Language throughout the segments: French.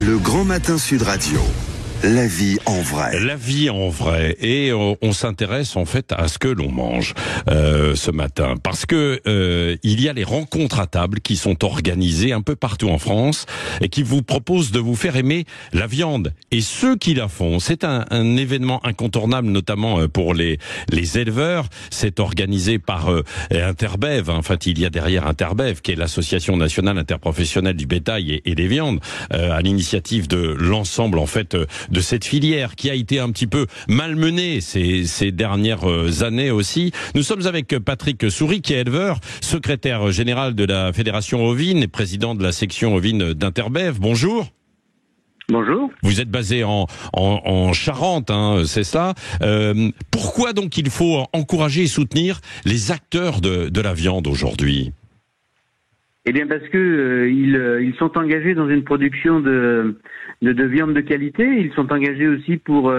Le Grand Matin Sud Radio. La vie en vrai. La vie en vrai. Et on s'intéresse en fait à ce que l'on mange ce matin. Parce que il y a les rencontres à table qui sont organisées un peu partout en France et qui vous proposent de vous faire aimer la viande. Et ceux qui la font, c'est un événement incontournable, notamment pour les éleveurs. C'est organisé par Interbev. En fait, il y a derrière Interbev, qui est l'Association nationale interprofessionnelle du bétail et des viandes, à l'initiative de l'ensemble en fait de cette filière qui a été un petit peu malmenée ces dernières années aussi. Nous sommes avec Patrick Soury, qui est éleveur, secrétaire général de la Fédération ovine et président de la section ovine d'Interbev. Bonjour. Bonjour. Vous êtes basé en Charente, hein, c'est ça. Pourquoi donc il faut encourager et soutenir les acteurs de la viande aujourd'hui ? Eh bien parce que ils sont engagés dans une production de viande de qualité. Ils sont engagés aussi pour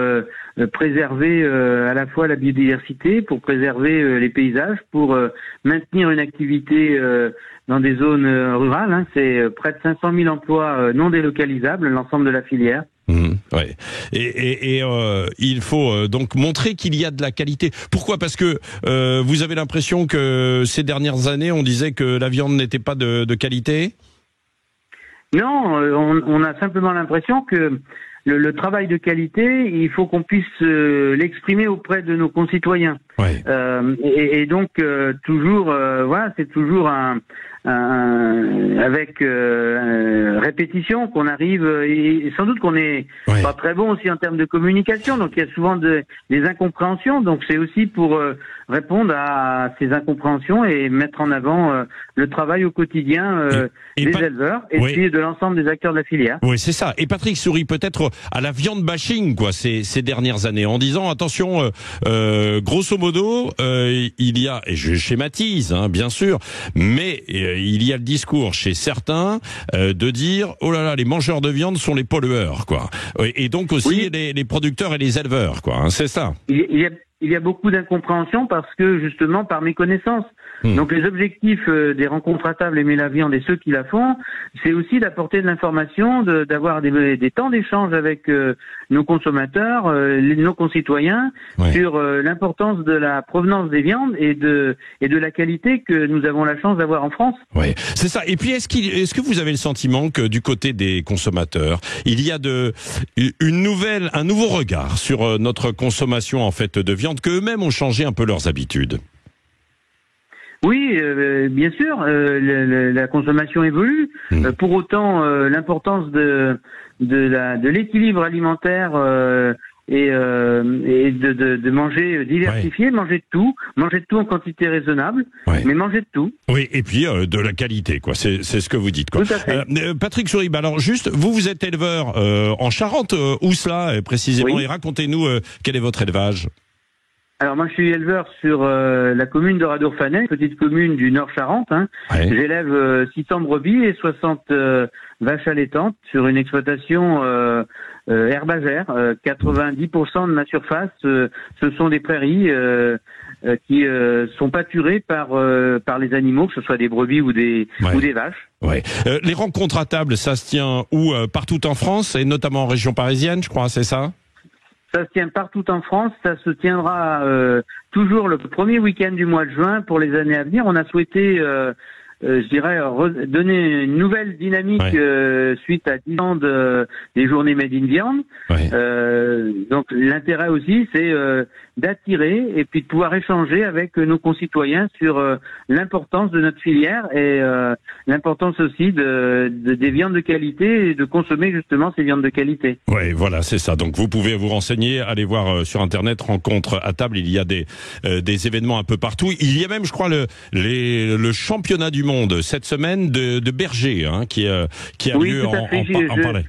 préserver à la fois la biodiversité, pour préserver les paysages, pour maintenir une activité dans des zones rurales. Hein. C'est près de 500 000 emplois non délocalisables, l'ensemble de la filière. Ouais. Et il faut donc montrer qu'il y a de la qualité. Pourquoi ? Parce que vous avez l'impression que ces dernières années, on disait que la viande n'était pas de qualité ? Non, on a simplement l'impression que le travail de qualité, il faut qu'on puisse l'exprimer auprès de nos concitoyens. Ouais. Et donc toujours, voilà, c'est toujours avec répétition qu'on arrive, et sans doute qu'on est pas très bon aussi en termes de communication, donc il y a souvent des incompréhensions, donc c'est aussi pour répondre à ces incompréhensions et mettre en avant le travail au quotidien des éleveurs et puis de l'ensemble des acteurs de la filière. Oui, c'est ça. Et Patrick Soury, peut-être à la viande bashing, quoi, ces dernières années, en disant attention, grosso modo, il y a, et je schématise, hein, bien sûr, mais il y a le discours chez certains de dire oh là là, les mangeurs de viande sont les pollueurs, quoi. Et donc aussi les producteurs et les éleveurs, quoi. Hein, c'est ça. Il y a beaucoup d'incompréhension parce que, justement, par méconnaissance. Donc, les objectifs des rencontres à table Aimer la viande et ceux qui la font, c'est aussi d'apporter de l'information, d'avoir des temps d'échange avec nos consommateurs, nos concitoyens, sur l'importance de la provenance des viandes et de la qualité que nous avons la chance d'avoir en France. Oui, c'est ça. Et puis, est-ce que vous avez le sentiment que du côté des consommateurs, il y a un nouveau regard sur notre consommation, en fait, de viande, qu'eux-mêmes ont changé un peu leurs habitudes? Oui, bien sûr, la consommation évolue. Pour autant, l'importance de l'équilibre alimentaire et de manger diversifié, manger de tout en quantité raisonnable, mais manger de tout. Oui, et puis de la qualité, quoi. C'est ce que vous dites, quoi. Tout à fait. Patrick Soury, alors juste, vous êtes éleveur en Charente, où cela précisément, et racontez-nous quel est votre élevage. Alors moi je suis éleveur sur la commune de Radour-Fanay, petite commune du Nord Charente. Hein. J'élève 600 brebis et 60 vaches allaitantes sur une exploitation herbagère. 90% de ma surface, ce sont des prairies qui sont pâturées par les animaux, que ce soit des brebis ou des vaches. Les rencontres à table, ça se tient où? Partout en France et notamment en région parisienne, je crois, c'est ça? Ça se tient partout en France, ça se tiendra toujours le premier week-end du mois de juin pour les années à venir. On a souhaité, je dirais, donner une nouvelle dynamique suite à 10 ans des journées Made in Viande. Donc l'intérêt aussi, c'est d'attirer et puis de pouvoir échanger avec nos concitoyens sur l'importance de notre filière et l'importance aussi des viandes de qualité et de consommer justement ces viandes de qualité. Oui, voilà, c'est ça. Donc vous pouvez vous renseigner, allez voir sur Internet, rencontres à table, il y a des événements un peu partout. Il y a même, je crois, le championnat du monde cette semaine de berger, hein, qui a lieu en Palais.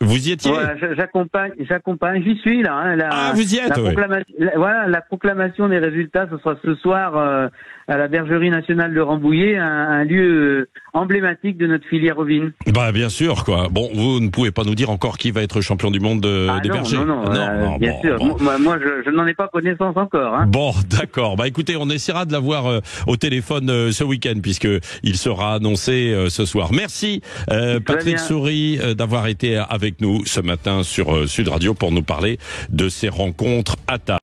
Vous y étiez? J'accompagne, j'y suis là. Hein, vous y êtes, la proclamation des résultats, ce sera ce soir à la Bergerie nationale de Rambouillet, un lieu emblématique de notre filière ovine. Bah bien sûr, quoi. Bon, vous ne pouvez pas nous dire encore qui va être champion du monde des bergers. Non, bien sûr. Bon. Moi, je n'en ai pas connaissance encore. Hein. Bon, d'accord. Bah écoutez, on essaiera de l'avoir au téléphone ce week-end, puisque il sera annoncé ce soir. Merci Patrick Soury d'avoir été avec avec nous ce matin sur Sud Radio pour nous parler de ces rencontres à table.